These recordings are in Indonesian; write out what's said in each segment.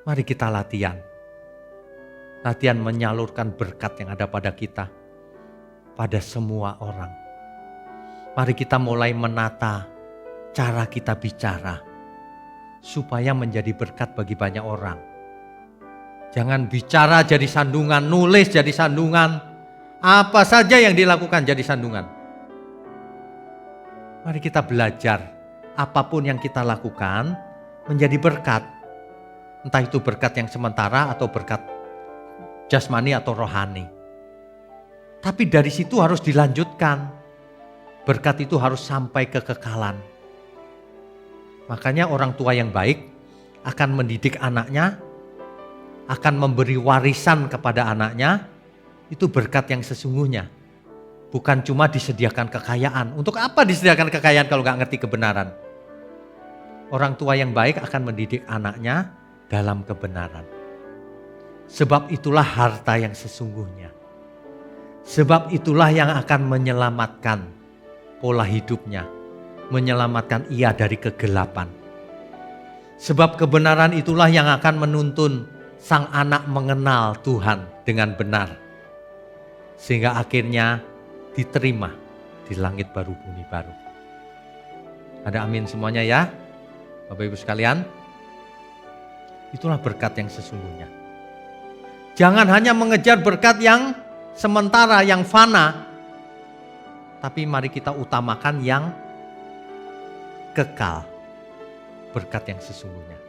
Mari kita latihan. Latihan menyalurkan berkat yang ada pada kita, pada semua orang. Mari kita mulai menata cara kita bicara, supaya menjadi berkat bagi banyak orang. Jangan bicara jadi sandungan, nulis jadi sandungan. Apa saja yang dilakukan jadi sandungan. Mari kita belajar, apapun yang kita lakukan menjadi berkat. Entah itu berkat yang sementara atau berkat jasmani atau rohani. Tapi dari situ harus dilanjutkan. Berkat itu harus sampai kekekalan. Makanya orang tua yang baik akan mendidik anaknya, akan memberi warisan kepada anaknya, itu berkat yang sesungguhnya. Bukan cuma disediakan kekayaan. Untuk apa disediakan kekayaan kalau gak ngerti kebenaran? Orang tua yang baik akan mendidik anaknya dalam kebenaran. Sebab itulah harta yang sesungguhnya. Sebab itulah yang akan menyelamatkan pola hidupnya. Menyelamatkan ia dari kegelapan. Sebab kebenaran itulah yang akan menuntun sang anak mengenal Tuhan dengan benar. Sehingga akhirnya diterima di langit baru bumi baru. Ada amin semuanya ya Bapak Ibu sekalian. Itulah berkat yang sesungguhnya. Jangan hanya mengejar berkat yang sementara, yang fana. Tapi mari kita utamakan yang kekal. Berkat yang sesungguhnya.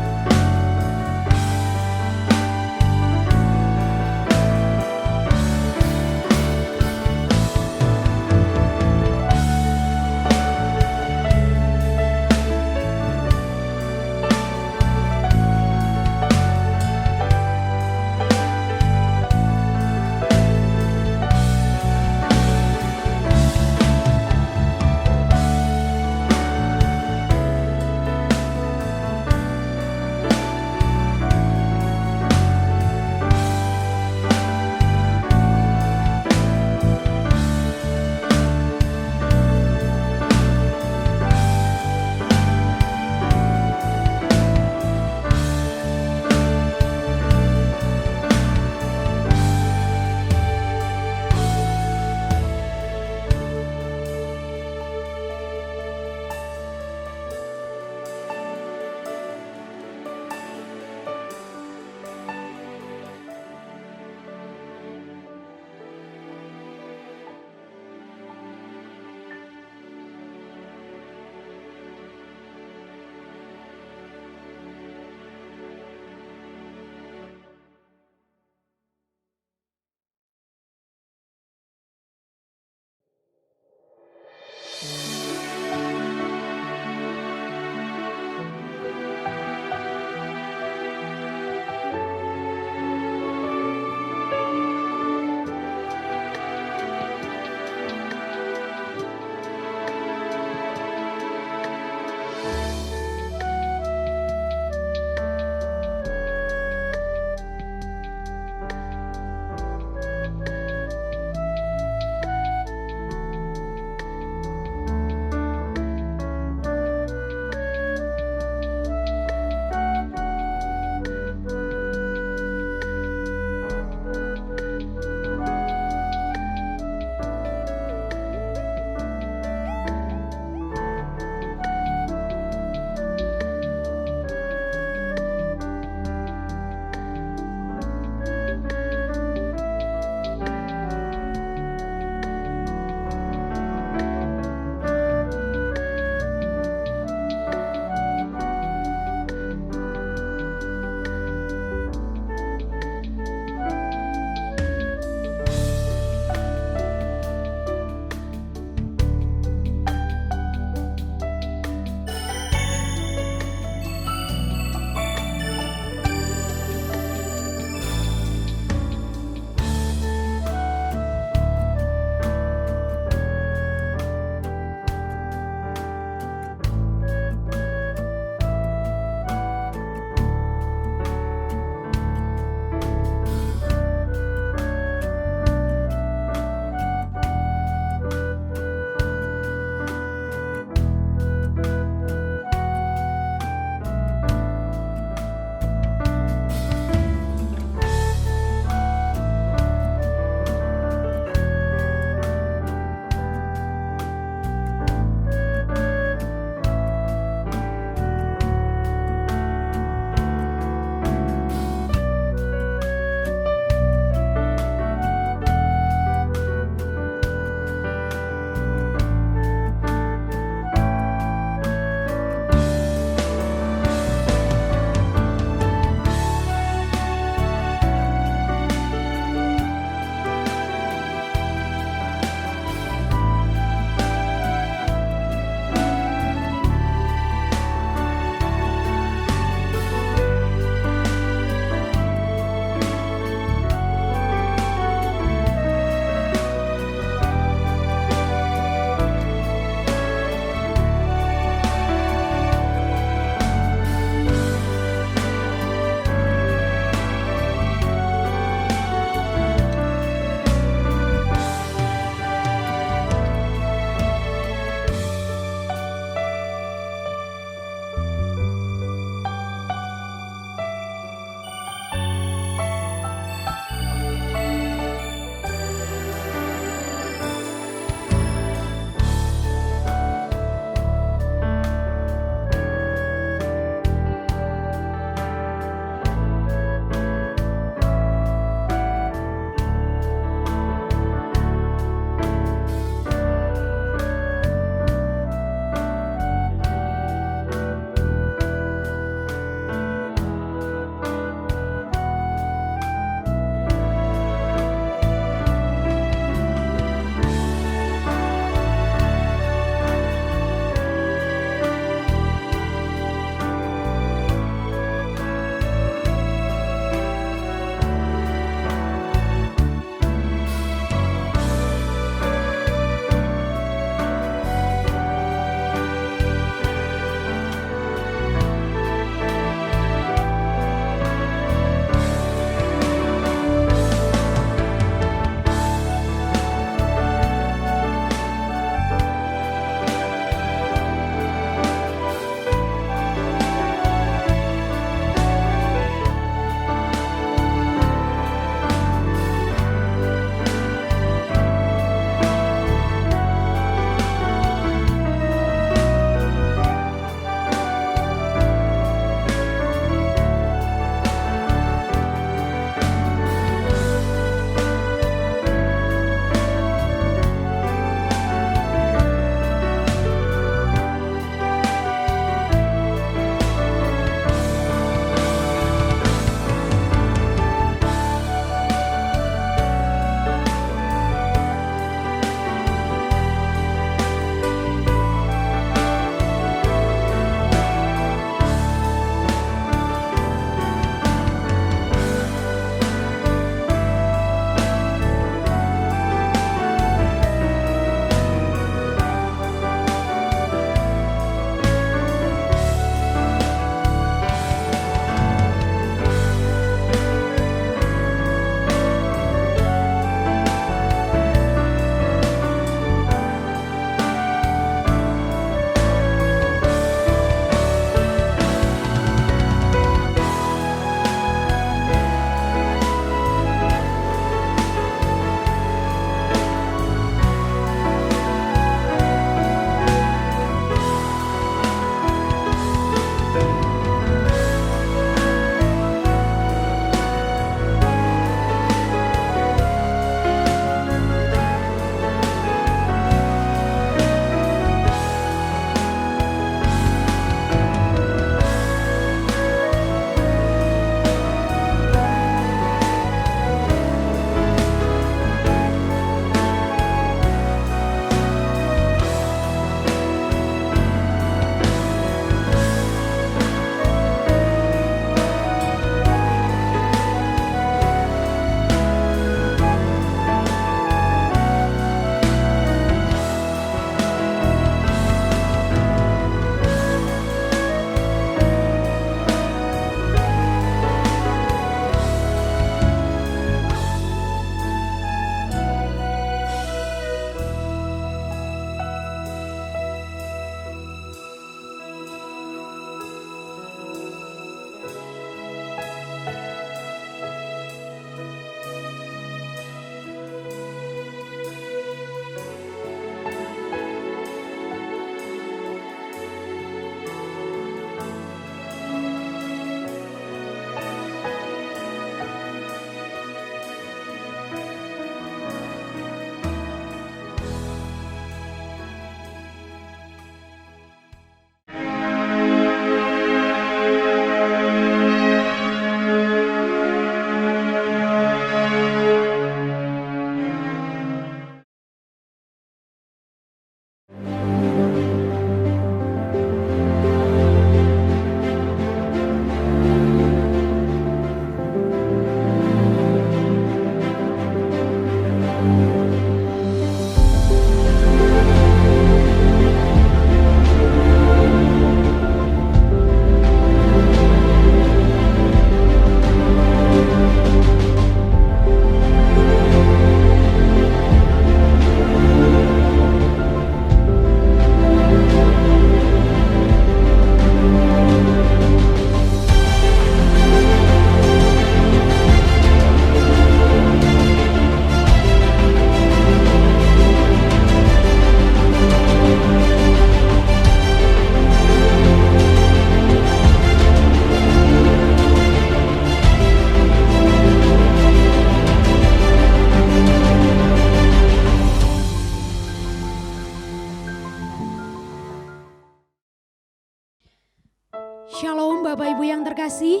Shalom Bapak Ibu yang terkasih,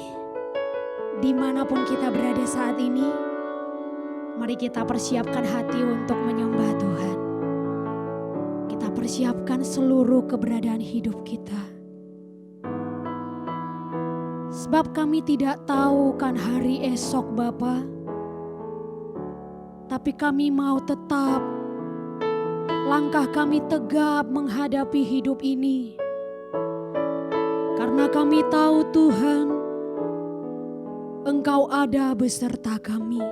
dimanapun kita berada saat ini, mari kita persiapkan hati untuk menyembah Tuhan. Kita persiapkan seluruh keberadaan hidup kita. Sebab kami tidak tahu kan hari esok Bapa, tapi kami mau tetap langkah kami tegap menghadapi hidup ini. Karena kami tahu Tuhan, Engkau ada beserta kami.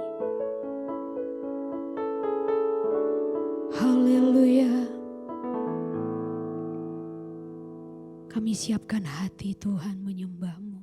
Haleluya. Kami siapkan hati Tuhan menyembah-Mu.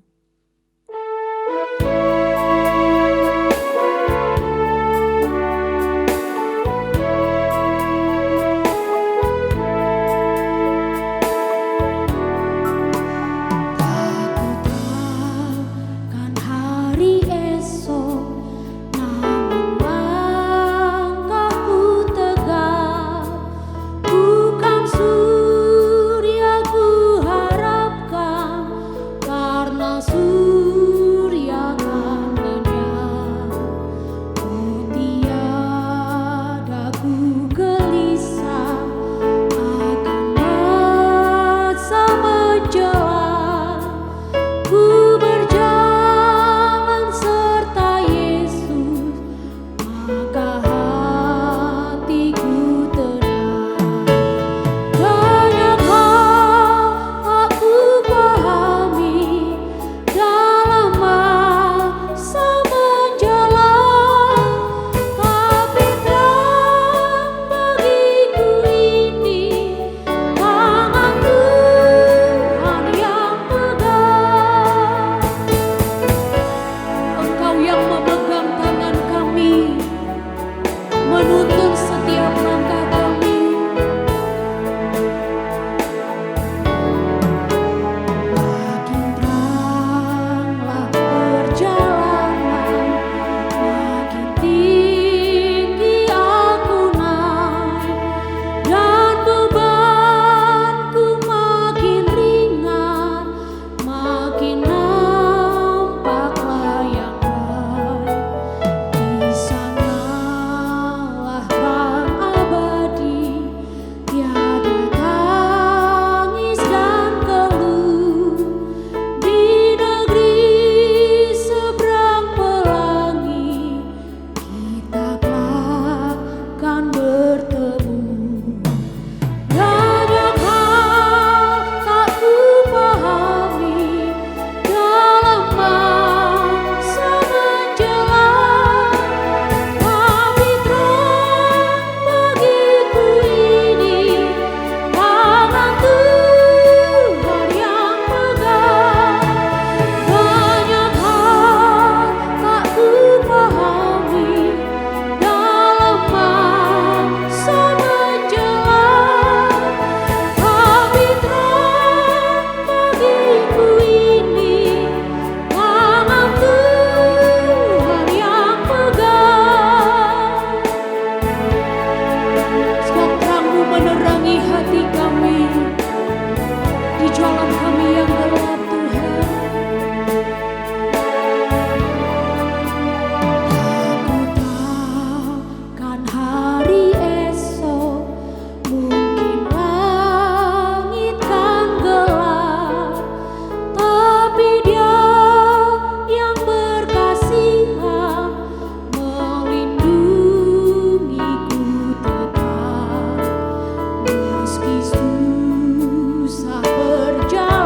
Susah berjalan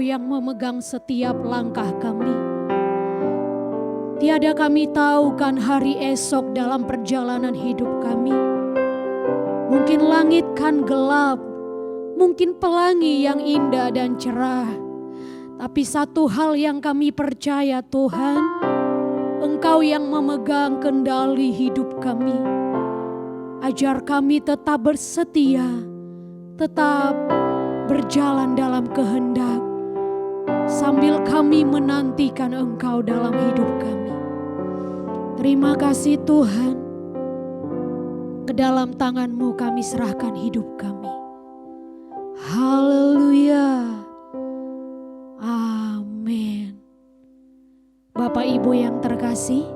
Engkau yang memegang setiap langkah kami. Tiada kami tahu kan hari esok dalam perjalanan hidup kami. Mungkin langit kan gelap, mungkin pelangi yang indah dan cerah. Tapi satu hal yang kami percaya Tuhan, Engkau yang memegang kendali hidup kami. Ajar kami tetap bersetia, tetap berjalan dalam kehendak, sambil kami menantikan Engkau dalam hidup kami. Terima kasih Tuhan, ke dalam tangan-Mu kami serahkan hidup kami. Haleluya, amin. Bapak Ibu yang terkasih,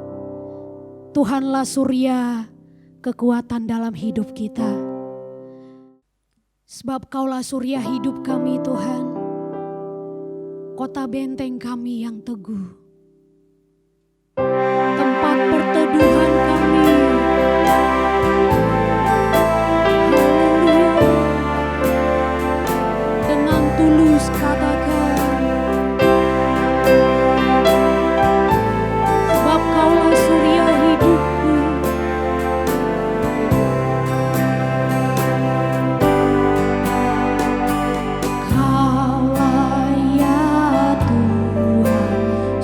Tuhanlah surya kekuatan dalam hidup kita. Sebab Kaulah surya hidup kami Tuhan, kota benteng kami yang teguh, tempat perteduhan kami. Haleluya. Dengan tulus katakan, sebab Kaulah surya hidupku. Kaulah ya Tuhan,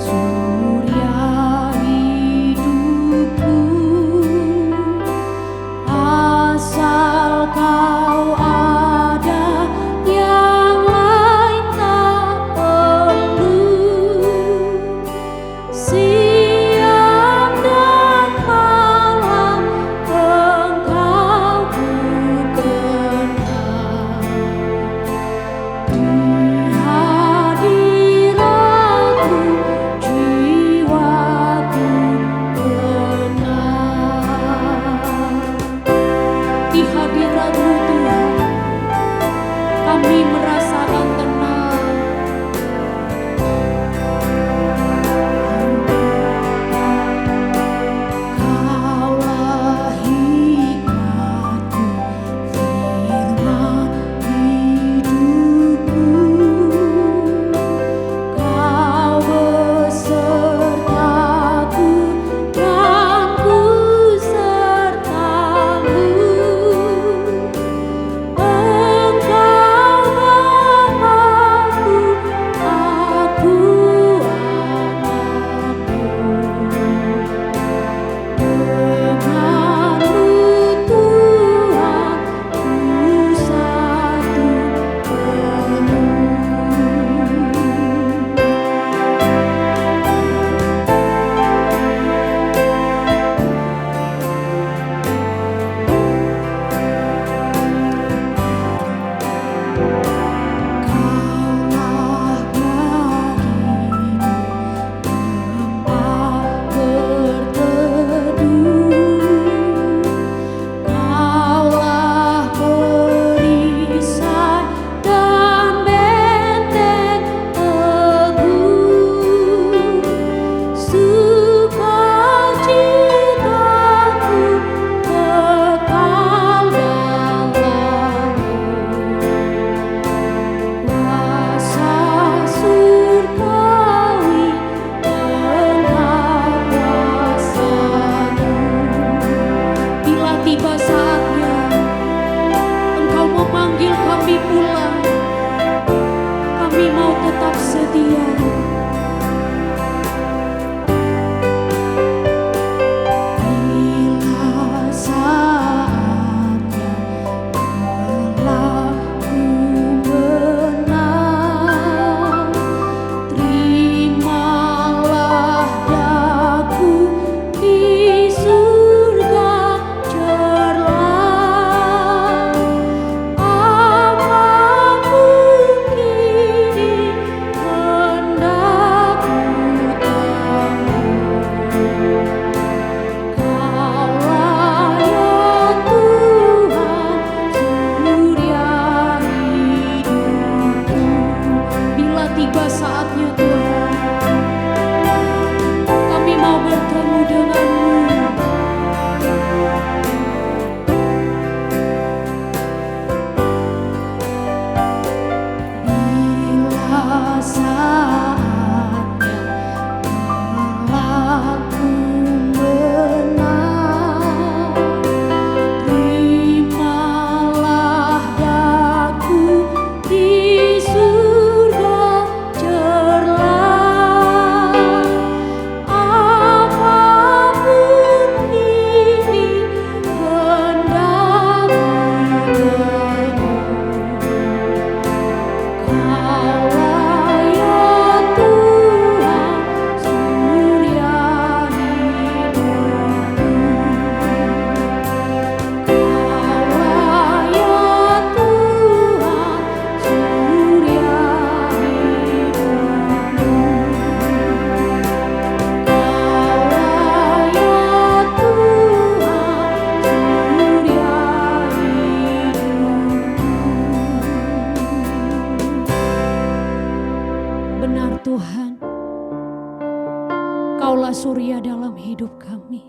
dalam hidup kami.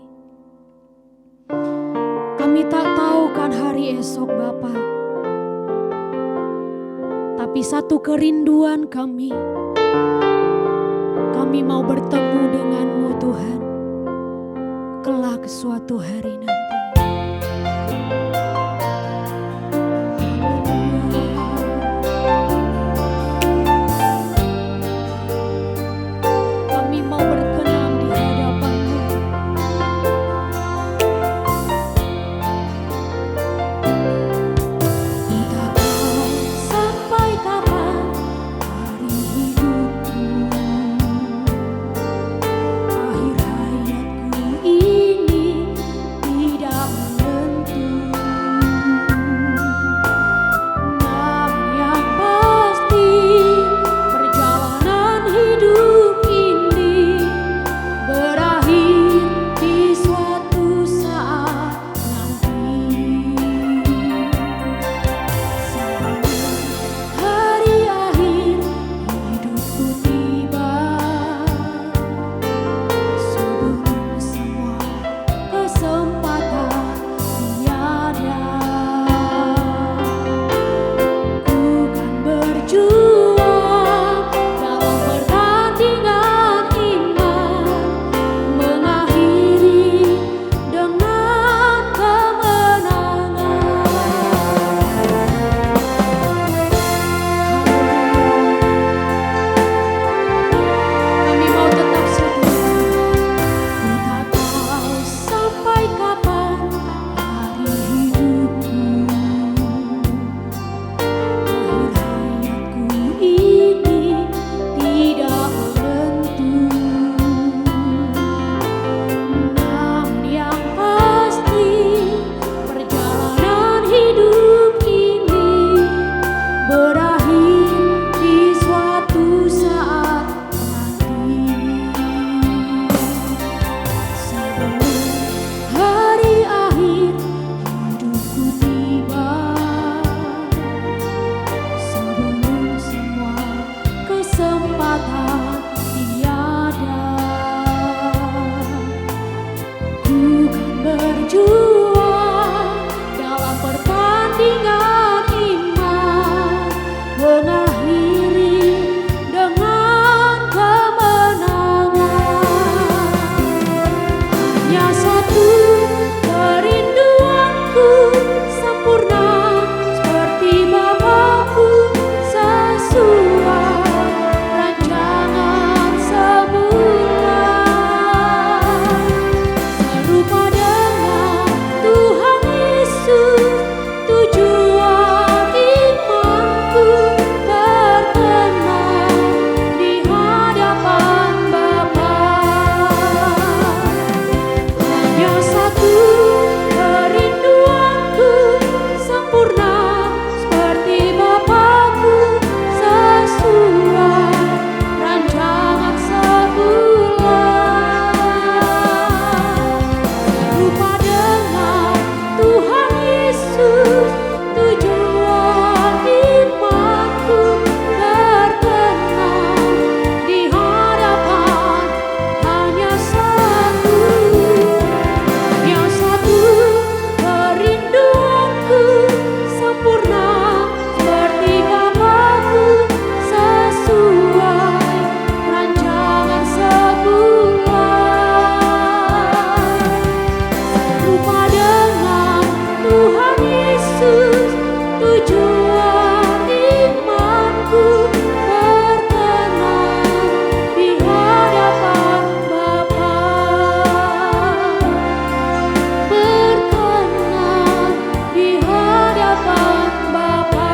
Kami tak tahu kan hari esok Bapa, tapi satu kerinduan kami mau bertemu denganmu Tuhan, kelak suatu hari nanti. Kami mau berkenan di hadapan-Mu. Entah kau sampai kapan hari hidupku, akhir hayatku ini tidak menentu. Namun yang pasti perjalanan hidup ini berakhir di suatu saat nanti. Sebelum hari akhir hidupku tiba, sebelum semua kesempatan tiada, ku kan berjuang dalam pertandingan iman, mengakhiri dengan kemenangan. Kami mau tetap setia, ku tak tahu sampai kapan hari hidupku, akhir hayatku ini tidak menentu. Namun yang pasti perjalanan hidup ini berakhir di suatu saat nanti. Sebelum hari akhir hidupku tiba, sebelum semua kesempatan tiada, ku kan berjuang dalam pertandingan iman, mengakhiri dengan kemenangan. Hanya satu kerinduanku, sempurna seperti Bapakku, sesuai rancangan semula, serupa dengan Tuhan Yesus. Tujuan imanku berkenan di hadapan Bapa. Hanya satu kerinduanku, sempurna seperti Bapakku, sesuai rancangan semula, serupa dengan Tuhan Yesus. Tujuan imanku berkenan di hadapan. Hanya satu kerinduanku, sempurna seperti Bapakku, sesuai rancangan semula, serupa dengan Tuhan Yesus. Tujuan imanku berkenan di hadapan Bapa, berkenan di hadapan Bapa,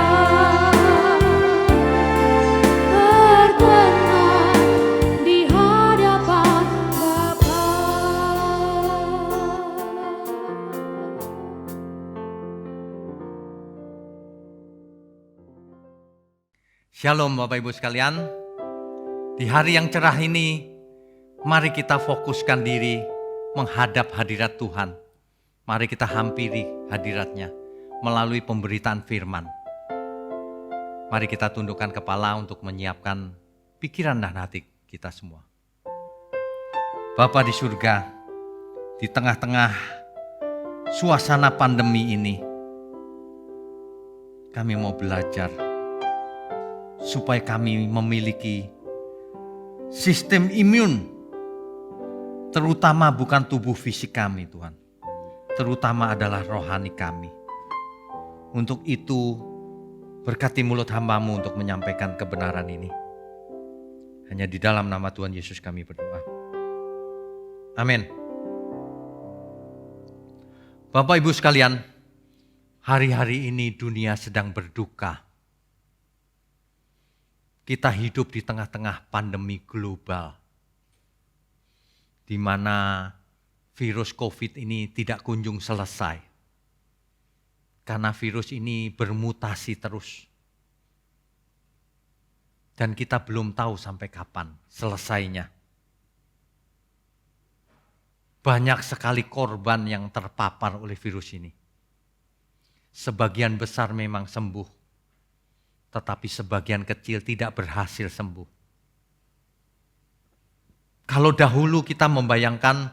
berkenan di hadapan Bapa. Shalom Bapak Ibu sekalian. Di hari yang cerah ini, mari kita fokuskan diri menghadap hadirat Tuhan. Mari kita hampiri hadiratnya melalui pemberitaan firman. Mari kita tundukkan kepala untuk menyiapkan pikiran dan hati kita semua. Bapa di surga, di tengah-tengah suasana pandemi ini, kami mau belajar supaya kami memiliki sistem imun, terutama bukan tubuh fisik kami Tuhan, terutama adalah rohani kami. Untuk itu, berkati mulut hamba-Mu untuk menyampaikan kebenaran ini. Hanya di dalam nama Tuhan Yesus kami berdoa. Amin. Bapak Ibu sekalian, hari-hari ini dunia sedang berduka. Kita hidup di tengah-tengah pandemi global, di mana virus COVID ini tidak kunjung selesai. Karena virus ini bermutasi terus. Dan kita belum tahu sampai kapan selesainya. Banyak sekali korban yang terpapar oleh virus ini. Sebagian besar memang sembuh, tetapi sebagian kecil tidak berhasil sembuh. Kalau dahulu kita membayangkan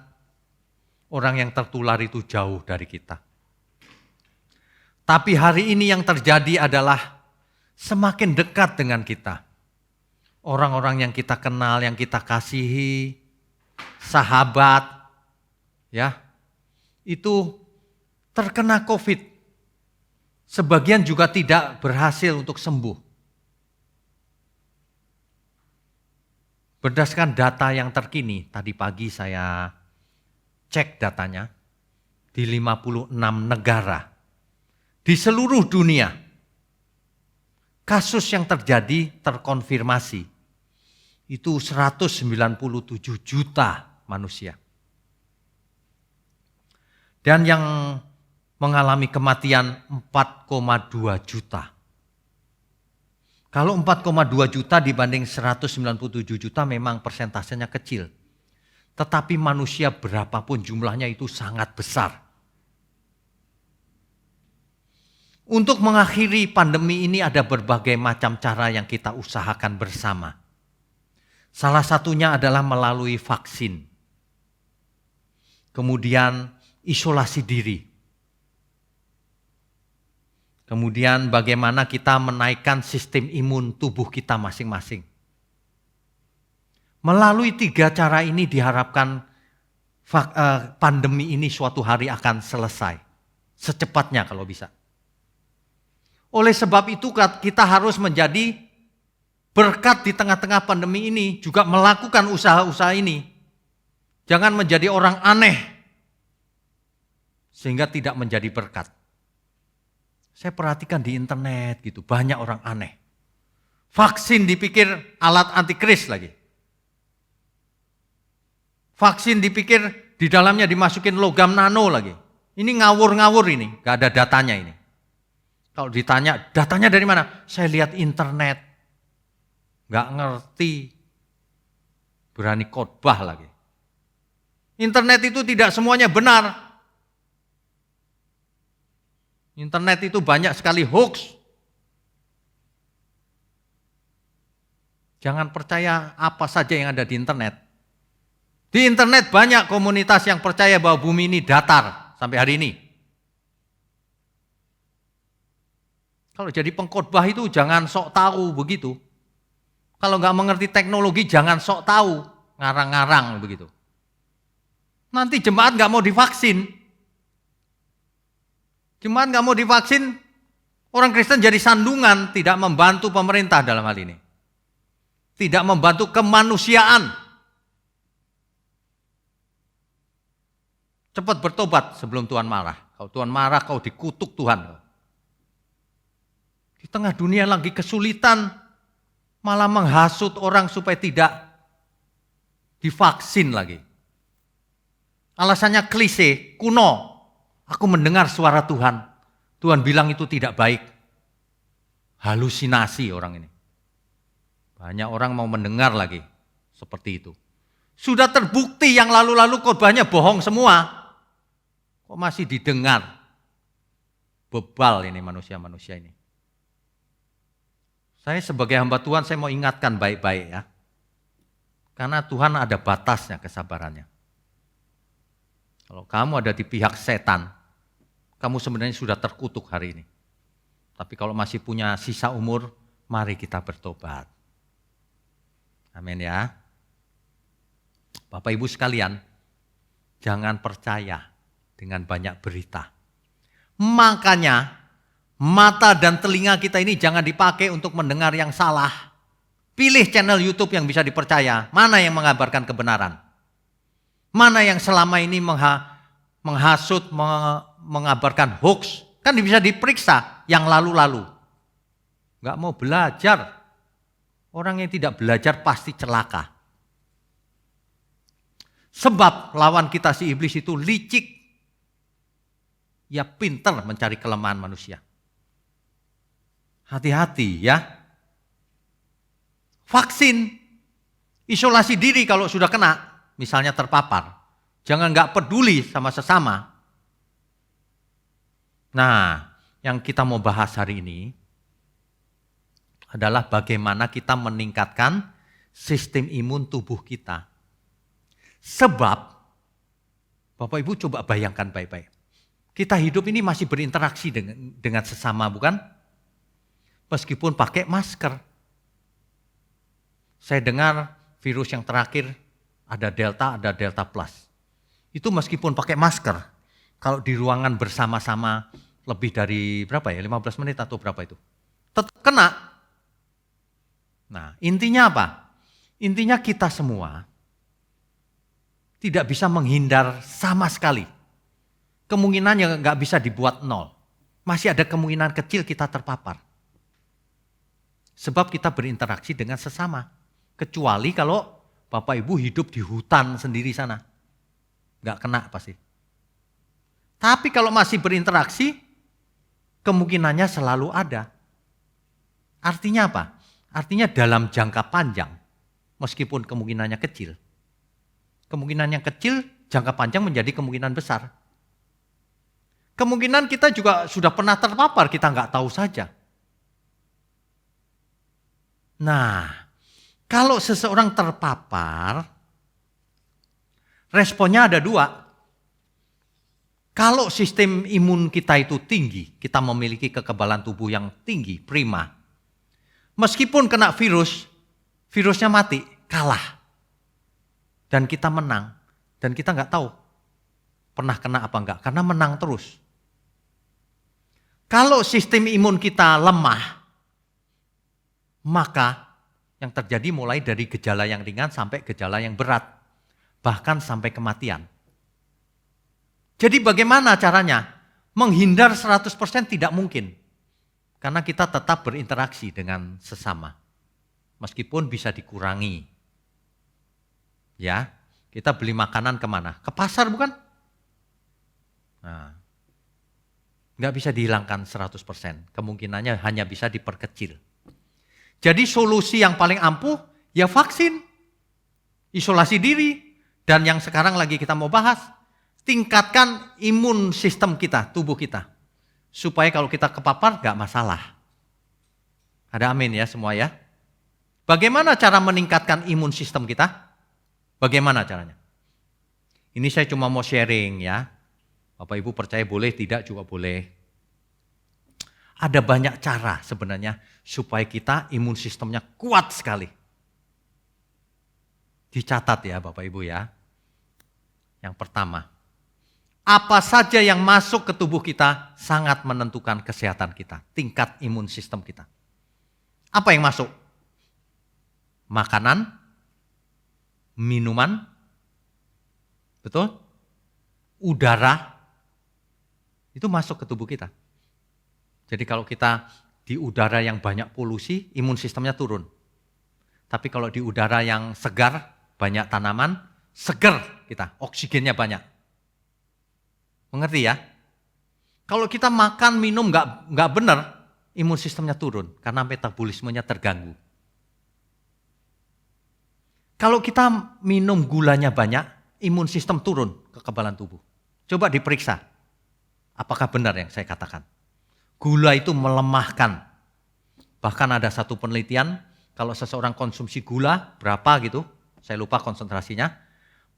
orang yang tertular itu jauh dari kita. Tapi hari ini yang terjadi adalah semakin dekat dengan kita. Orang-orang yang kita kenal, yang kita kasihi, sahabat, ya, itu terkena COVID. Sebagian juga tidak berhasil untuk sembuh. Berdasarkan data yang terkini, tadi pagi saya cek datanya, di 56 negara, di seluruh dunia, kasus yang terjadi terkonfirmasi, itu 197 juta manusia. Dan yang mengalami kematian 4,2 juta. Kalau 4,2 juta dibanding 197 juta memang persentasenya kecil. Tetapi manusia berapapun jumlahnya itu sangat besar. Untuk mengakhiri pandemi ini ada berbagai macam cara yang kita usahakan bersama. Salah satunya adalah melalui vaksin. Kemudian isolasi diri. Kemudian bagaimana kita menaikkan sistem imun tubuh kita masing-masing. Melalui 3 cara ini diharapkan pandemi ini suatu hari akan selesai. Secepatnya kalau bisa. Oleh sebab itu kita harus menjadi berkat di tengah-tengah pandemi ini, juga melakukan usaha-usaha ini. Jangan menjadi orang aneh sehingga tidak menjadi berkat. Saya perhatikan di internet gitu, banyak orang aneh. Vaksin dipikir alat antikris lagi. Vaksin dipikir di dalamnya dimasukin logam nano lagi. Ini ngawur-ngawur ini, gak ada datanya ini. Kalau ditanya, datanya dari mana? Saya lihat internet. Gak ngerti. Berani khotbah lagi. Internet itu tidak semuanya benar. Internet itu banyak sekali hoax. Jangan percaya apa saja yang ada di internet. Di internet banyak komunitas yang percaya bahwa bumi ini datar sampai hari ini. Kalau jadi pengkhotbah itu jangan sok tahu begitu. Kalau nggak mengerti teknologi jangan sok tahu, ngarang-ngarang begitu. Nanti jemaat nggak mau divaksin. Jemaat nggak mau divaksin, orang Kristen jadi sandungan, tidak membantu pemerintah dalam hal ini. Tidak membantu kemanusiaan. Cepat bertobat sebelum Tuhan marah. Kalau Tuhan marah, kau dikutuk Tuhan. Di tengah dunia lagi kesulitan, malah menghasut orang supaya tidak divaksin lagi. Alasannya klise, kuno. Aku mendengar suara Tuhan. Tuhan bilang itu tidak baik. Halusinasi orang ini. Banyak orang mau mendengar lagi seperti itu. Sudah terbukti yang lalu-lalu khotbahnya bohong semua. Kok masih didengar? Bebal ini manusia-manusia ini. Saya sebagai hamba Tuhan, saya mau ingatkan baik-baik ya. Karena Tuhan ada batasnya kesabarannya. Kalau kamu ada di pihak setan, kamu sebenarnya sudah terkutuk hari ini. Tapi kalau masih punya sisa umur, mari kita bertobat. Amin ya. Bapak Ibu sekalian, jangan percaya dengan banyak berita. Makanya mata dan telinga kita ini jangan dipakai untuk mendengar yang salah. Pilih channel YouTube yang bisa dipercaya. Mana yang mengabarkan kebenaran? Mana yang selama ini menghasut, mengabarkan hoax? Kan bisa diperiksa yang lalu-lalu. Gak mau belajar. Orang yang tidak belajar pasti celaka. Sebab lawan kita si iblis itu licik. Ia pintar mencari kelemahan manusia. Hati-hati ya. Vaksin, isolasi diri kalau sudah kena, misalnya terpapar. Jangan nggak peduli sama sesama. Nah, yang kita mau bahas hari ini adalah bagaimana kita meningkatkan sistem imun tubuh kita. Sebab, Bapak Ibu coba bayangkan baik-baik. Kita hidup ini masih berinteraksi dengan sesama, bukan? Meskipun pakai masker. Saya dengar virus yang terakhir ada Delta Plus. Itu meskipun pakai masker, kalau di ruangan bersama-sama lebih dari berapa ya, 15 menit atau berapa itu, tetap kena. Nah, intinya apa? Intinya kita semua tidak bisa menghindar sama sekali. Kemungkinannya nggak bisa dibuat nol. Masih ada kemungkinan kecil kita terpapar. Sebab kita berinteraksi dengan sesama. Kecuali kalau Bapak Ibu hidup di hutan sendiri sana. Nggak kena pasti. Tapi kalau masih berinteraksi, kemungkinannya selalu ada. Artinya apa? Artinya dalam jangka panjang, meskipun kemungkinannya kecil. Kemungkinan yang kecil, jangka panjang menjadi kemungkinan besar. Kemungkinan kita juga sudah pernah terpapar, kita nggak tahu saja. Nah, kalau seseorang terpapar, responnya ada dua. Kalau sistem imun kita itu tinggi, kita memiliki kekebalan tubuh yang tinggi, prima. Meskipun kena virus, virusnya mati, kalah. Dan kita menang. Dan kita nggak tahu pernah kena apa enggak, karena menang terus. Kalau sistem imun kita lemah, maka yang terjadi mulai dari gejala yang ringan sampai gejala yang berat. Bahkan sampai kematian. Jadi bagaimana caranya? Menghindar 100% tidak mungkin. Karena kita tetap berinteraksi dengan sesama. Meskipun bisa dikurangi. Ya, kita beli makanan kemana? Ke pasar bukan? Nah, nggak bisa dihilangkan 100%. Kemungkinannya hanya bisa diperkecil. Jadi solusi yang paling ampuh ya vaksin. Isolasi diri. Dan yang sekarang lagi kita mau bahas, tingkatkan imun sistem kita, tubuh kita. Supaya kalau kita kepapar gak masalah. Ada amin ya semua ya. Bagaimana cara meningkatkan imun sistem kita? Bagaimana caranya? Ini saya cuma mau sharing ya. Bapak Ibu percaya boleh, tidak juga boleh. Ada banyak cara sebenarnya supaya kita imun sistemnya kuat sekali. Dicatat ya Bapak Ibu ya. Yang pertama, apa saja yang masuk ke tubuh kita sangat menentukan kesehatan kita, tingkat imun sistem kita. Apa yang masuk? Makanan, minuman, betul? Udara, itu masuk ke tubuh kita. Jadi kalau kita di udara yang banyak polusi, imun sistemnya turun. Tapi kalau di udara yang segar, banyak tanaman, segar kita, oksigennya banyak. Mengerti ya? Kalau kita makan, minum nggak benar, imun sistemnya turun karena metabolismenya terganggu. Kalau kita minum gulanya banyak, imun sistem turun kekebalan tubuh. Coba diperiksa, apakah benar yang saya katakan? Gula itu melemahkan. Bahkan ada satu penelitian, kalau seseorang konsumsi gula, berapa gitu, saya lupa konsentrasinya,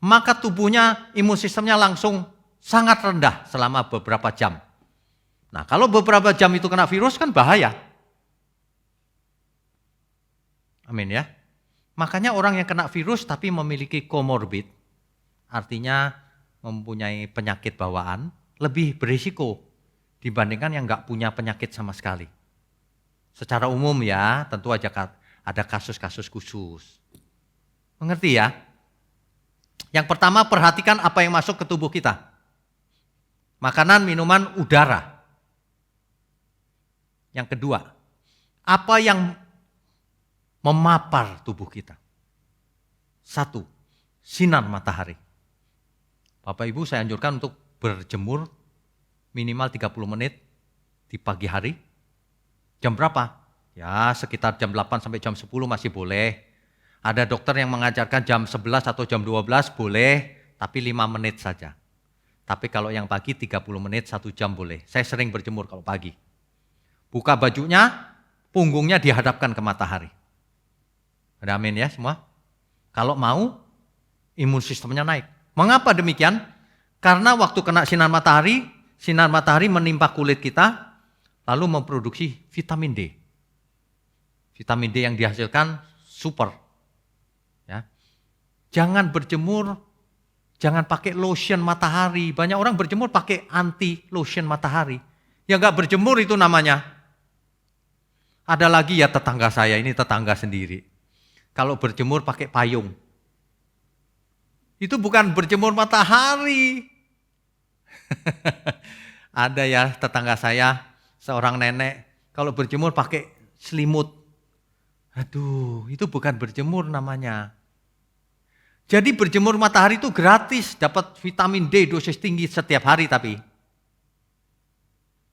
maka tubuhnya, imun sistemnya langsung sangat rendah selama beberapa jam. Nah, kalau beberapa jam itu kena virus kan bahaya. Amin ya. Makanya orang yang kena virus tapi memiliki komorbid, artinya mempunyai penyakit bawaan, lebih berisiko dibandingkan yang nggak punya penyakit sama sekali. Secara umum ya, tentu aja ada kasus-kasus khusus. Mengerti ya? Yang pertama, perhatikan apa yang masuk ke tubuh kita. Makanan, minuman, udara. Yang kedua, apa yang memapar tubuh kita. 1, sinar matahari. Bapak Ibu, saya anjurkan untuk berjemur minimal 30 menit di pagi hari. Jam berapa? Ya, sekitar jam 8 sampai jam 10 masih boleh. Ada dokter yang mengajarkan jam 11 atau jam 12 boleh, tapi 5 menit saja. Tapi kalau yang pagi 30 menit, 1 jam boleh. Saya sering berjemur kalau pagi. Buka bajunya, punggungnya dihadapkan ke matahari. Ada amin ya semua? Kalau mau, imun sistemnya naik. Mengapa demikian? Karena waktu kena sinar matahari menimpa kulit kita, lalu memproduksi vitamin D. Vitamin D yang dihasilkan super. Ya. Jangan berjemur, jangan pakai lotion matahari. Banyak orang berjemur pakai anti lotion matahari. Ya nggak berjemur itu namanya. Ada lagi ya tetangga saya, ini tetangga sendiri. Kalau berjemur pakai payung. Itu bukan berjemur matahari. Ada ya tetangga saya, seorang nenek, kalau berjemur pakai selimut. Aduh, itu bukan berjemur namanya. Jadi berjemur matahari itu gratis, dapat vitamin D dosis tinggi setiap hari tapi.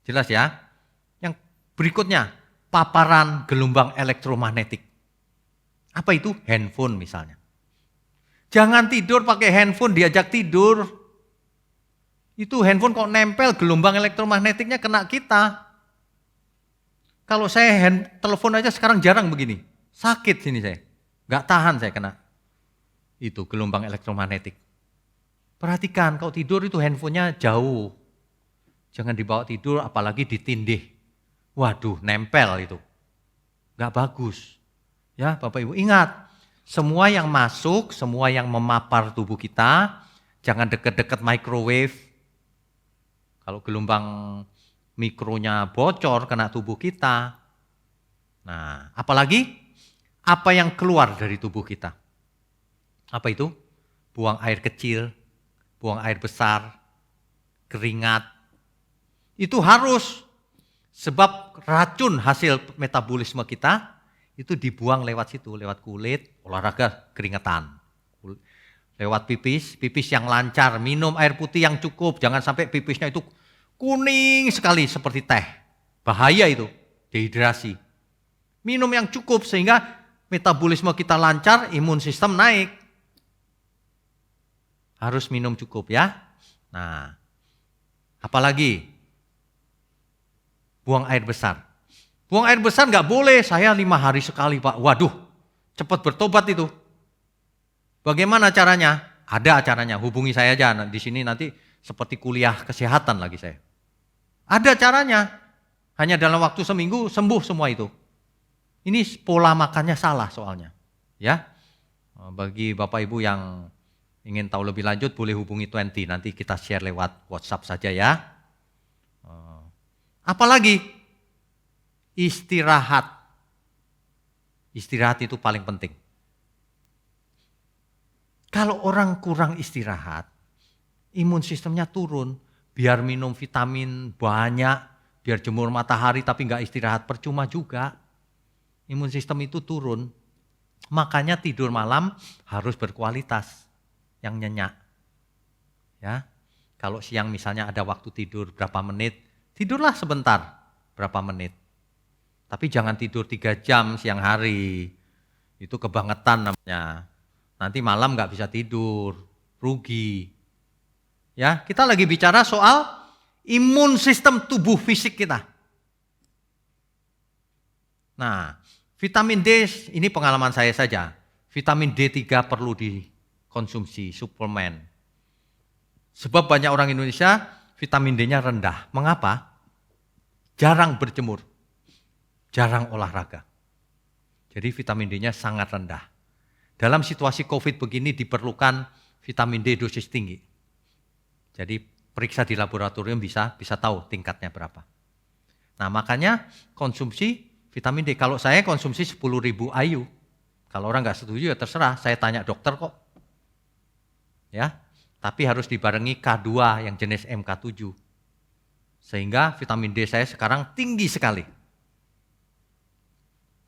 Jelas ya? Yang berikutnya, paparan gelombang elektromagnetik. Apa itu? Handphone misalnya. Jangan tidur pakai handphone, diajak tidur. Itu handphone kok nempel, gelombang elektromagnetiknya kena kita. Kalau saya telepon aja sekarang jarang begini. Sakit sini saya. Nggak tahan saya kena itu gelombang elektromagnetik. Perhatikan kalau tidur itu handphonenya jauh. Jangan dibawa tidur apalagi ditindih. Waduh nempel itu. Nggak bagus. Ya Bapak Ibu ingat. Semua yang masuk, semua yang memapar tubuh kita. Jangan deket-deket microwave. Kalau gelombang mikronya bocor kena tubuh kita. Nah, apalagi apa yang keluar dari tubuh kita. Apa itu? Buang air kecil, buang air besar, keringat. Itu harus sebab racun hasil metabolisme kita itu dibuang lewat situ, lewat kulit, olahraga, keringetan. Lewat pipis, pipis yang lancar, minum air putih yang cukup, jangan sampai pipisnya itu kuning sekali seperti teh. Bahaya itu, dehidrasi. Minum yang cukup sehingga metabolisme kita lancar, imun sistem naik. Harus minum cukup ya. Nah, apalagi buang air besar. Buang air besar nggak boleh, saya 5 hari sekali Pak. Waduh, cepat bertobat itu. Bagaimana caranya? Ada caranya, hubungi saya aja. Di sini nanti seperti kuliah kesehatan lagi saya. Ada caranya, hanya dalam waktu seminggu sembuh semua itu. Ini pola makannya salah soalnya. Ya, bagi Bapak Ibu yang ingin tahu lebih lanjut boleh hubungi 20, nanti kita share lewat WhatsApp saja ya. Apalagi? Istirahat. Istirahat itu paling penting. Kalau orang kurang istirahat, imun sistemnya turun. Biar minum vitamin banyak, biar jemur matahari tapi nggak istirahat, percuma juga. Imun sistem itu turun. Makanya tidur malam harus berkualitas, yang nyenyak. Ya, kalau siang misalnya ada waktu tidur berapa menit, tidurlah sebentar, berapa menit. Tapi jangan tidur 3 jam siang hari, itu kebangetan namanya. Nanti malam nggak bisa tidur, rugi. Ya, kita lagi bicara soal imun sistem tubuh fisik kita. Nah, vitamin D ini pengalaman saya saja. Vitamin D3 perlu dikonsumsi, suplemen. Sebab banyak orang Indonesia vitamin D-nya rendah. Mengapa? Jarang berjemur, jarang olahraga. Jadi vitamin D-nya sangat rendah. Dalam situasi COVID begini diperlukan vitamin D dosis tinggi. Jadi periksa di laboratorium bisa tahu tingkatnya berapa. Nah makanya konsumsi vitamin D. Kalau saya konsumsi 10.000 IU. Kalau orang nggak setuju ya terserah, saya tanya dokter kok. Ya, tapi harus dibarengi K2 yang jenis MK7. Sehingga vitamin D saya sekarang tinggi sekali.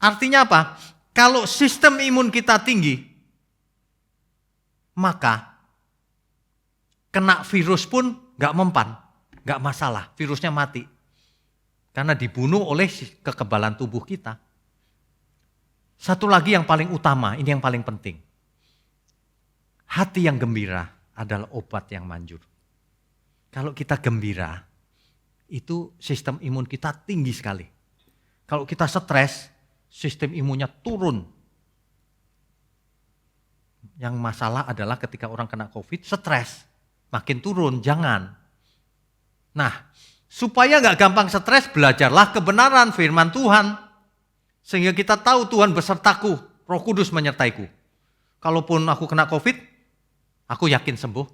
Artinya apa? Kalau sistem imun kita tinggi, maka kena virus pun nggak mempan, nggak masalah, virusnya mati. Karena dibunuh oleh kekebalan tubuh kita. Satu lagi yang paling utama, ini yang paling penting. Hati yang gembira adalah obat yang manjur. Kalau kita gembira, itu sistem imun kita tinggi sekali. Kalau kita stres, sistem imunnya turun. Yang masalah adalah ketika orang kena COVID, stres. Makin turun, jangan. Nah, supaya nggak gampang stres, belajarlah kebenaran firman Tuhan. Sehingga kita tahu Tuhan besertaku, Roh Kudus menyertaiku. Kalaupun aku kena COVID, aku yakin sembuh.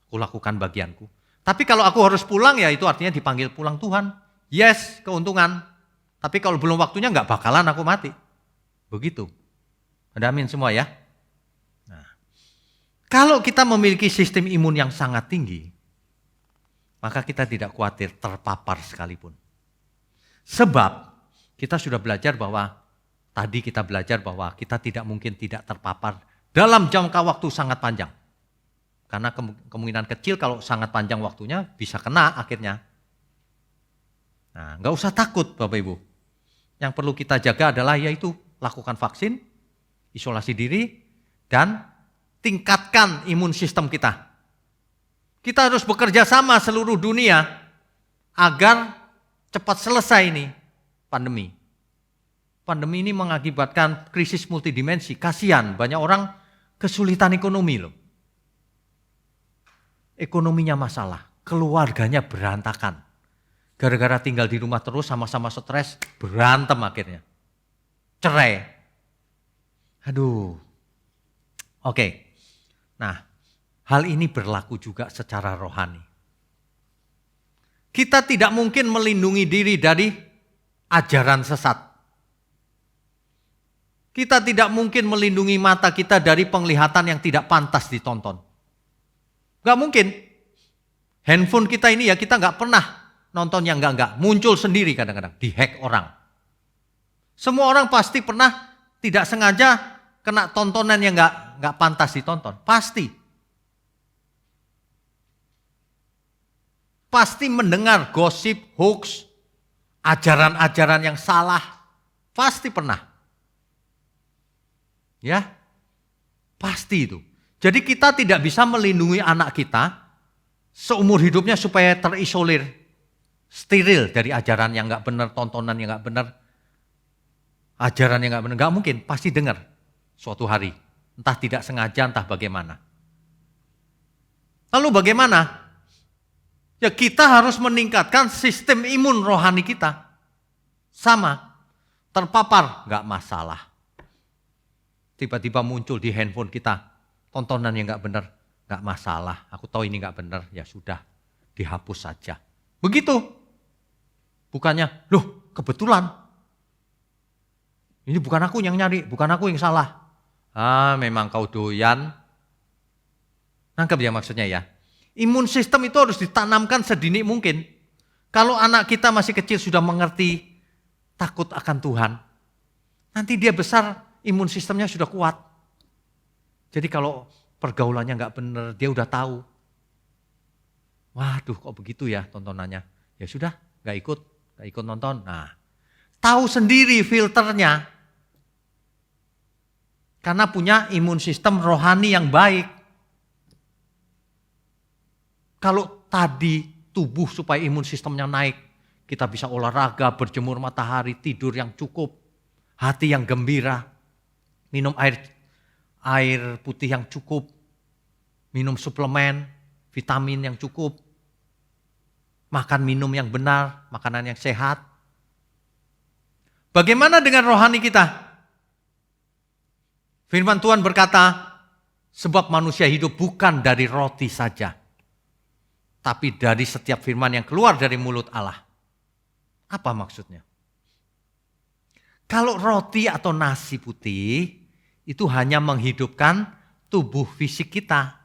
Aku lakukan bagianku. Tapi kalau aku harus pulang ya itu artinya dipanggil pulang Tuhan. Yes, keuntungan. Tapi kalau belum waktunya nggak bakalan aku mati. Begitu. Ada amin semua ya. Nah, kalau kita memiliki sistem imun yang sangat tinggi, maka kita tidak khawatir terpapar sekalipun. Sebab kita sudah belajar bahwa, tadi kita belajar bahwa kita tidak mungkin tidak terpapar dalam jangka waktu sangat panjang. Karena kemungkinan kecil kalau sangat panjang waktunya bisa kena akhirnya. Nah, nggak usah takut Bapak Ibu. Yang perlu kita jaga adalah yaitu lakukan vaksin, isolasi diri, dan tingkatkan imun sistem kita. Kita harus bekerja sama seluruh dunia agar cepat selesai ini pandemi. Pandemi ini mengakibatkan krisis multidimensi. Kasihan, banyak orang kesulitan ekonomi loh. Ekonominya masalah, keluarganya berantakan. Gara-gara tinggal di rumah terus sama-sama stres, berantem akhirnya. Cerai. Aduh. Oke. Nah, hal ini berlaku juga secara rohani. Kita tidak mungkin melindungi diri dari ajaran sesat. Kita tidak mungkin melindungi mata kita dari penglihatan yang tidak pantas ditonton. Gak mungkin. Handphone kita ini ya kita gak pernah nonton yang enggak. Muncul sendiri kadang-kadang, dihack orang. Semua orang pasti pernah tidak sengaja kena tontonan yang enggak pantas ditonton. Pasti. Pasti mendengar gosip, hoax, ajaran-ajaran yang salah. Pasti pernah. Ya, pasti itu. Jadi kita tidak bisa melindungi anak kita seumur hidupnya supaya terisolir, steril dari ajaran yang nggak benar, tontonan yang nggak benar, ajaran yang nggak benar. Nggak mungkin, pasti dengar suatu hari, entah tidak sengaja, entah bagaimana. Lalu bagaimana? Ya kita harus meningkatkan sistem imun rohani kita. Sama, terpapar nggak masalah. Tiba-tiba muncul di handphone kita tontonan yang nggak benar, nggak masalah. Aku tahu ini nggak benar, ya sudah, dihapus saja. Begitu. Bukannya, loh kebetulan. Ini bukan aku yang nyari, bukan aku yang salah. Ah, memang kau doyan. Nangkep ya maksudnya ya. Imun sistem itu harus ditanamkan sedini mungkin. Kalau anak kita masih kecil sudah mengerti takut akan Tuhan, nanti dia besar imun sistemnya sudah kuat. Jadi kalau pergaulannya nggak benar, dia udah tahu. Waduh kok begitu ya tontonannya. Ya sudah, nggak ikut nonton. Nah, tahu sendiri filternya. Karena punya imun sistem rohani yang baik. Kalau tadi tubuh supaya imun sistemnya naik, kita bisa olahraga, berjemur matahari, tidur yang cukup, hati yang gembira, minum air putih yang cukup, minum suplemen, vitamin yang cukup, makan minum yang benar, makanan yang sehat. Bagaimana dengan rohani kita? Firman Tuhan berkata, sebab manusia hidup bukan dari roti saja, tapi dari setiap firman yang keluar dari mulut Allah. Apa maksudnya? Kalau roti atau nasi putih itu hanya menghidupkan tubuh fisik kita.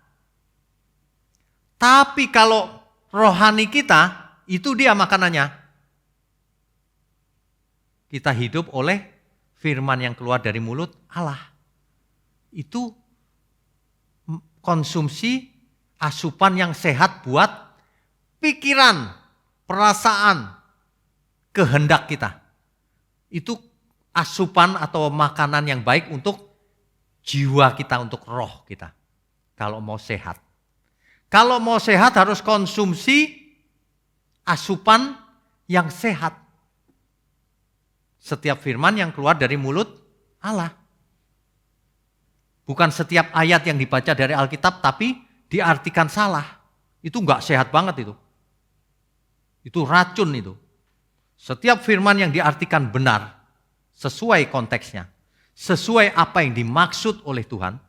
Tapi kalau rohani kita, itu dia makanannya. Kita hidup oleh firman yang keluar dari mulut Allah. Itu konsumsi asupan yang sehat buat pikiran, perasaan, kehendak kita. Itu asupan atau makanan yang baik untuk jiwa kita, untuk roh kita. Kalau mau sehat. Kalau mau sehat harus konsumsi asupan yang sehat. Setiap firman yang keluar dari mulut Allah. Bukan setiap ayat yang dibaca dari Alkitab tapi diartikan salah. Itu enggak sehat banget itu. Itu racun itu. Setiap firman yang diartikan benar, sesuai konteksnya, sesuai apa yang dimaksud oleh Tuhan,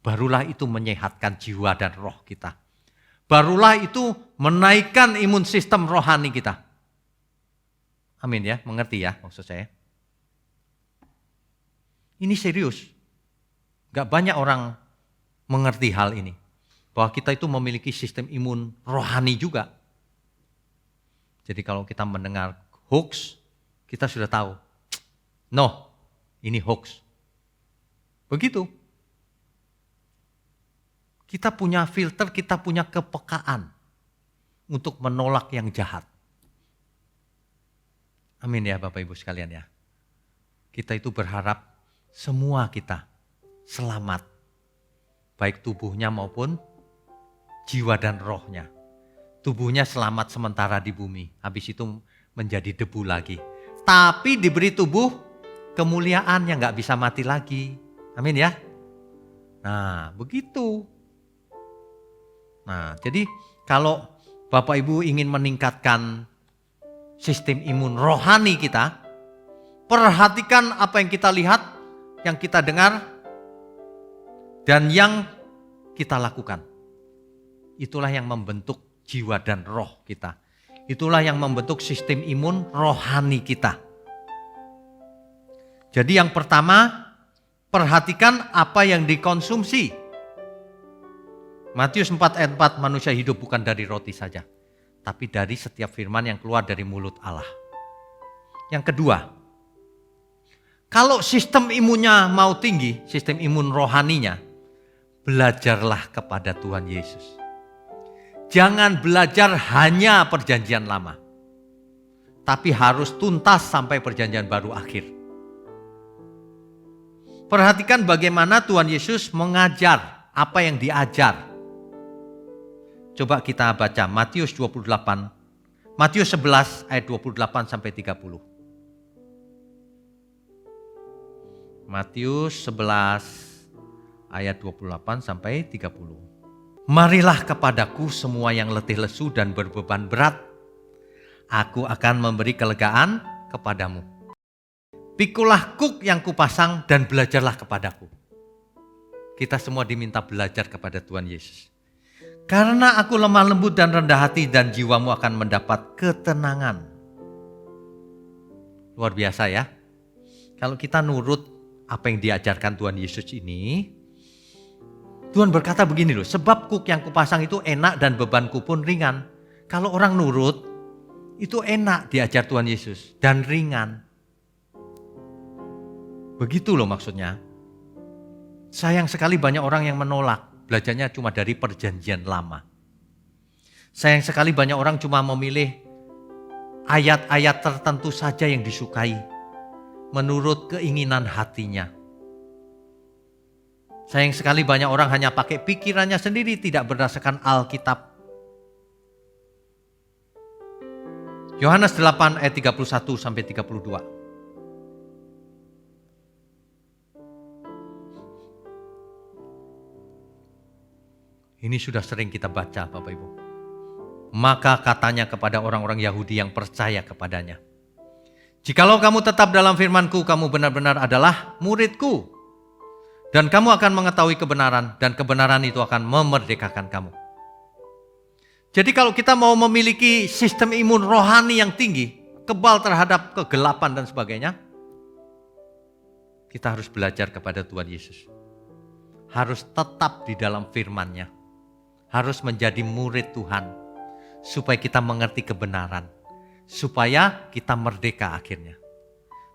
barulah itu menyehatkan jiwa dan roh kita. Barulah itu menaikkan imun sistem rohani kita. Amin ya, mengerti ya maksud saya. Ini serius. Gak banyak orang mengerti hal ini. Bahwa kita itu memiliki sistem imun rohani juga. Jadi kalau kita mendengar hoax, kita sudah tahu. No, ini hoax. Begitu. Kita punya filter, kita punya kepekaan untuk menolak yang jahat. Amin ya Bapak Ibu sekalian ya. Kita itu berharap semua kita selamat. Baik tubuhnya maupun jiwa dan rohnya. Tubuhnya selamat sementara di bumi. Habis itu menjadi debu lagi. Tapi diberi tubuh kemuliaan yang gak bisa mati lagi. Amin ya. Nah begitu. Nah jadi kalau Bapak Ibu ingin meningkatkan sistem imun rohani kita, perhatikan apa yang kita lihat, yang kita dengar, dan yang kita lakukan. Itulah yang membentuk jiwa dan roh kita. Itulah yang membentuk sistem imun rohani kita. Jadi yang pertama, perhatikan apa yang dikonsumsi. Matius 4 ayat 4, manusia hidup bukan dari roti saja, tapi dari setiap firman yang keluar dari mulut Allah. Yang kedua, kalau sistem imunnya mau tinggi, sistem imun rohaninya, belajarlah kepada Tuhan Yesus. Jangan belajar hanya perjanjian lama, tapi harus tuntas sampai perjanjian baru akhir. Perhatikan bagaimana Tuhan Yesus mengajar, apa yang diajar. Coba kita baca Matius 11 ayat 28 sampai 30. Matius 11 ayat 28 sampai 30. Marilah kepadaku semua yang letih lesu dan berbeban berat, aku akan memberi kelegaan kepadamu. Pikulah kuk yang kupasang dan belajarlah kepadaku. Kita semua diminta belajar kepada Tuhan Yesus. Karena aku lemah lembut dan rendah hati, dan jiwamu akan mendapat ketenangan. Luar biasa ya. Kalau kita nurut apa yang diajarkan Tuhan Yesus ini, Tuhan berkata begini loh, sebab kuk yang kupasang itu enak dan bebanku pun ringan. Kalau orang nurut, itu enak diajar Tuhan Yesus dan ringan. Begitu loh maksudnya. Sayang sekali banyak orang yang menolak, belajarnya cuma dari perjanjian lama. Sayang sekali banyak orang cuma memilih ayat-ayat tertentu saja yang disukai, menurut keinginan hatinya. Sayang sekali banyak orang hanya pakai pikirannya sendiri, tidak berdasarkan Alkitab. Yohanes 8 ayat 31 sampai 32. Ini sudah sering kita baca Bapak Ibu. Maka katanya kepada orang-orang Yahudi yang percaya kepadanya, jikalau kamu tetap dalam firman-Ku, kamu benar-benar adalah murid-Ku. Dan kamu akan mengetahui kebenaran, dan kebenaran itu akan memerdekakan kamu. Jadi kalau kita mau memiliki sistem imun rohani yang tinggi, kebal terhadap kegelapan dan sebagainya, kita harus belajar kepada Tuhan Yesus. Harus tetap di dalam firman-Nya. Harus menjadi murid Tuhan. Supaya kita mengerti kebenaran. Supaya kita merdeka akhirnya.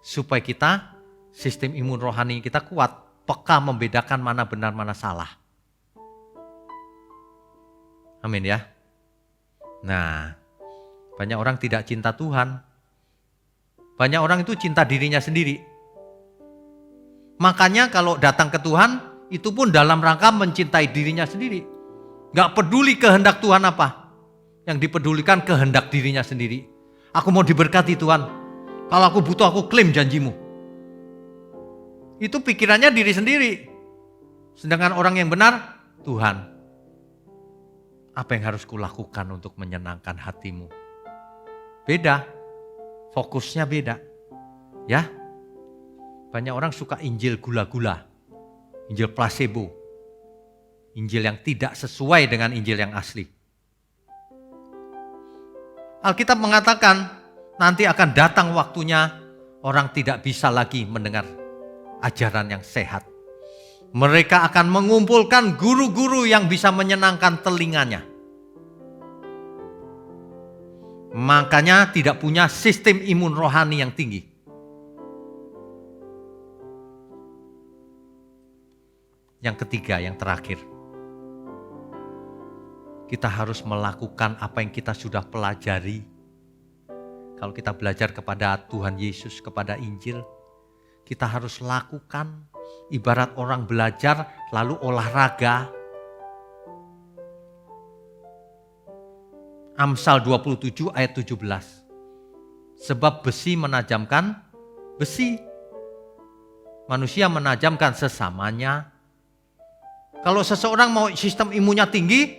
Supaya kita, sistem imun rohani kita kuat. Peka membedakan mana benar, mana salah. Amin ya. Nah, banyak orang tidak cinta Tuhan. Banyak orang itu cinta dirinya sendiri. Makanya kalau datang ke Tuhan, itu pun dalam rangka mencintai dirinya sendiri. Gak peduli kehendak Tuhan apa. Yang dipedulikan kehendak dirinya sendiri. Aku mau diberkati Tuhan. Kalau aku butuh, aku klaim janjimu. Itu pikirannya diri sendiri. Sedangkan orang yang benar, Tuhan. Apa yang harus kulakukan untuk menyenangkan hatimu? Beda. Fokusnya beda. Ya. Banyak orang suka Injil gula-gula. Injil placebo. Injil yang tidak sesuai dengan Injil yang asli. Alkitab mengatakan nanti akan datang waktunya orang tidak bisa lagi mendengar ajaran yang sehat. Mereka akan mengumpulkan guru-guru yang bisa menyenangkan telinganya. Makanya tidak punya sistem imun rohani yang tinggi. Yang ketiga, yang terakhir. Kita harus melakukan apa yang kita sudah pelajari. Kalau kita belajar kepada Tuhan Yesus, kepada Injil, kita harus lakukan. Ibarat orang belajar lalu olahraga. Amsal 27 ayat 17. Sebab besi menajamkan besi. Manusia menajamkan sesamanya. Kalau seseorang mau sistem imunnya tinggi,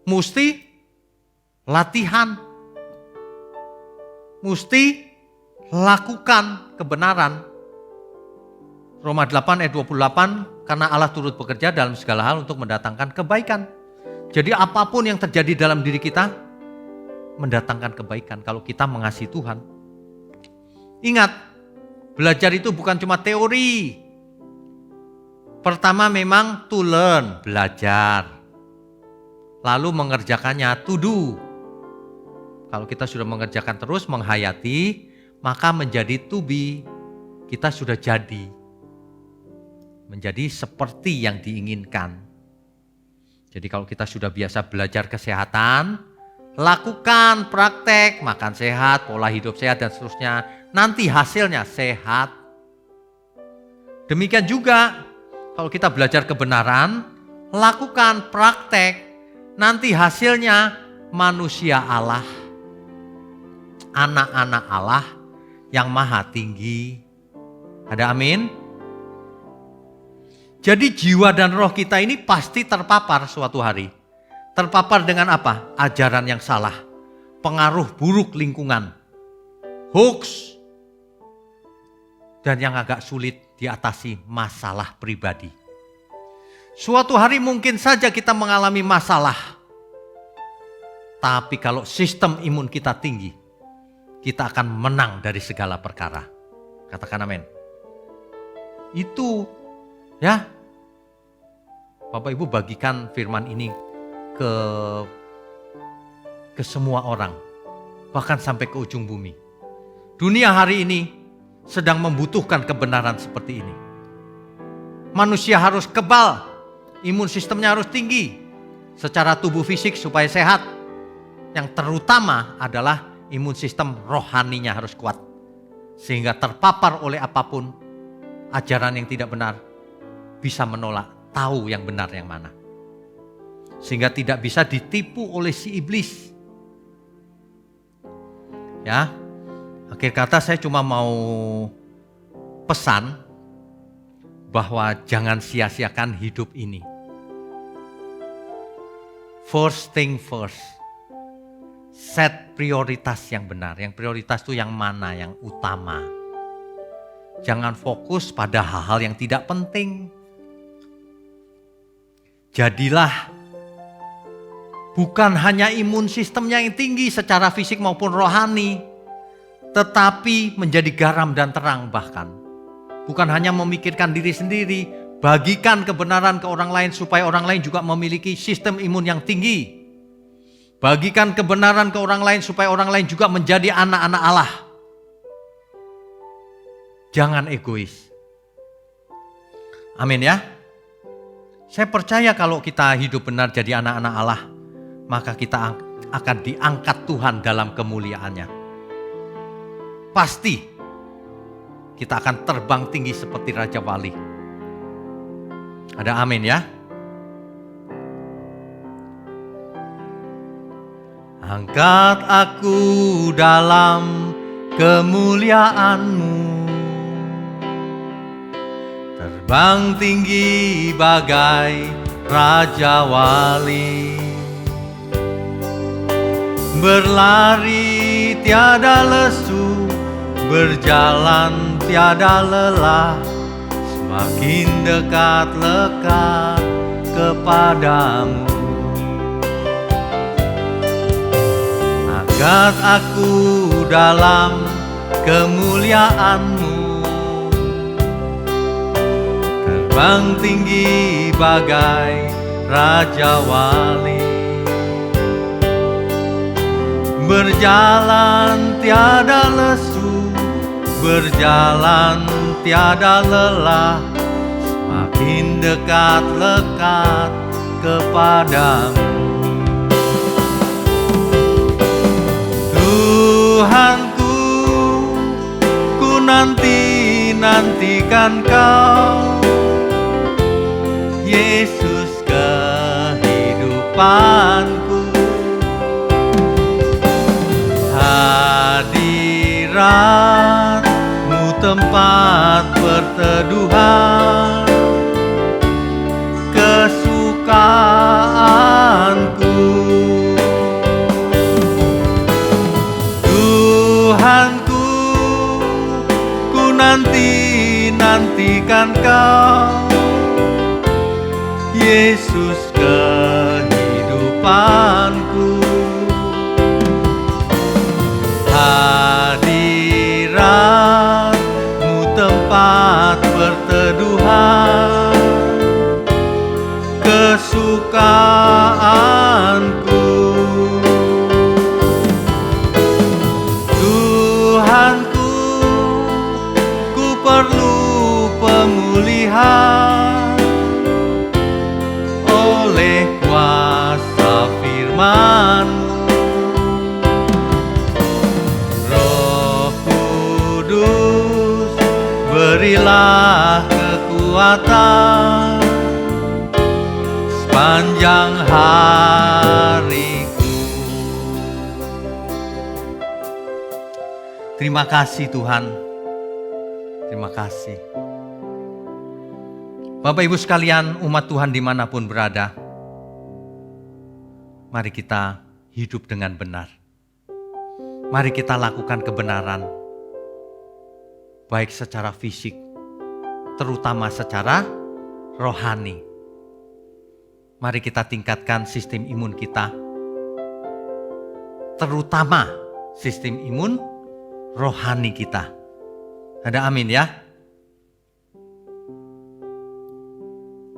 mesti latihan. Mesti lakukan kebenaran. Roma 8 ayat 28, karena Allah turut bekerja dalam segala hal untuk mendatangkan kebaikan. Jadi apapun yang terjadi dalam diri kita, mendatangkan kebaikan kalau kita mengasihi Tuhan. Ingat, belajar itu bukan cuma teori. Pertama memang to learn, belajar. Lalu mengerjakannya, to do. Kalau kita sudah mengerjakan terus, menghayati, maka menjadi to be. Kita sudah jadi. Menjadi seperti yang diinginkan. Jadi kalau kita sudah biasa belajar kesehatan, lakukan praktek, makan sehat, pola hidup sehat dan seterusnya. Nanti hasilnya sehat. Demikian juga kalau kita belajar kebenaran, lakukan praktek, nanti hasilnya manusia Allah. Anak-anak Allah yang maha tinggi. Ada amin? Jadi jiwa dan roh kita ini pasti terpapar suatu hari. Terpapar dengan apa? Ajaran yang salah. Pengaruh buruk lingkungan. Hoax. Dan yang agak sulit diatasi, masalah pribadi. Suatu hari mungkin saja kita mengalami masalah. Tapi kalau sistem imun kita tinggi, kita akan menang dari segala perkara. Katakan amin. Itu ya. Bapak Ibu bagikan firman ini ke semua orang. Bahkan sampai ke ujung bumi. Dunia hari ini sedang membutuhkan kebenaran seperti ini. Manusia harus kebal. Imun sistemnya harus tinggi. Secara tubuh fisik supaya sehat. Yang terutama adalah imun sistem rohaninya harus kuat. Sehingga terpapar oleh apapun ajaran yang tidak benar. Bisa menolak. Tahu yang benar yang mana. Sehingga tidak bisa ditipu oleh si iblis. Ya. Akhir kata saya cuma mau pesan bahwa jangan sia-siakan hidup ini. First thing first. Set prioritas yang benar. Yang prioritas itu yang mana? Yang utama. Jangan fokus pada hal-hal yang tidak penting. Jadilah bukan hanya imun sistemnya yang tinggi secara fisik maupun rohani, tetapi menjadi garam dan terang bahkan. Bukan hanya memikirkan diri sendiri, bagikan kebenaran ke orang lain supaya orang lain juga memiliki sistem imun yang tinggi. Bagikan kebenaran ke orang lain supaya orang lain juga menjadi anak-anak Allah. Jangan egois. Amin ya. Saya percaya kalau kita hidup benar jadi anak-anak Allah, maka kita akan diangkat Tuhan dalam kemuliaannya. Pasti kita akan terbang tinggi seperti Raja Wali. Ada amin ya? Angkat aku dalam kemuliaan-Mu, terbang tinggi bagai Raja Wali, berlari tiada lesu, berjalan tiada lelah, semakin dekat lekat kepadamu. Angkat aku dalam kemuliaan-Mu, terbang tinggi bagai Raja Wali, berjalan tiada lesu, berjalan tiada lelah, semakin dekat lekat kepadamu. Tuhanku, ku nantikan Kau, Yesus kehidupanku. Hadirat-Mu tempat perteduhan, kesukaanku. Tuhanku, ku nantikan Kau, Yesus kehidupanku. Hadirat-Mu tempat perteduhan, kesukaanku. Tuhanku, ku perlu pemulihan oleh kuasa firman-Mu. Roh Kudus, berilah kekuatan sepanjang hariku. Terima kasih Tuhan. Terima kasih. Bapak Ibu sekalian, umat Tuhan dimanapun berada, mari kita hidup dengan benar. Mari kita lakukan kebenaran, baik secara fisik, terutama secara rohani. Mari kita tingkatkan sistem imun kita, terutama sistem imun rohani kita. Ada amin ya?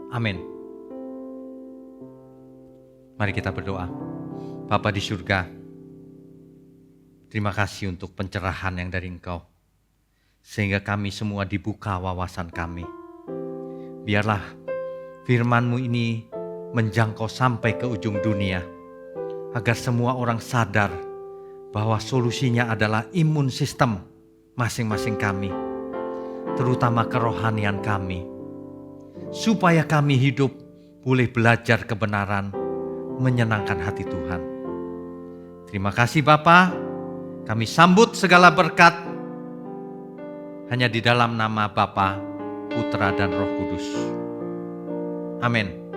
Amin. Mari kita berdoa. Bapa di surga, terima kasih untuk pencerahan yang dari Engkau, sehingga kami semua dibuka wawasan kami. Biarlah firman-Mu ini menjangkau sampai ke ujung dunia, agar semua orang sadar bahwa solusinya adalah imun sistem masing-masing kami, terutama kerohanian kami, supaya kami hidup boleh belajar kebenaran, menyenangkan hati Tuhan. Terima kasih Bapa, kami sambut segala berkat hanya di dalam nama Bapa, Putra dan Roh Kudus. Amin.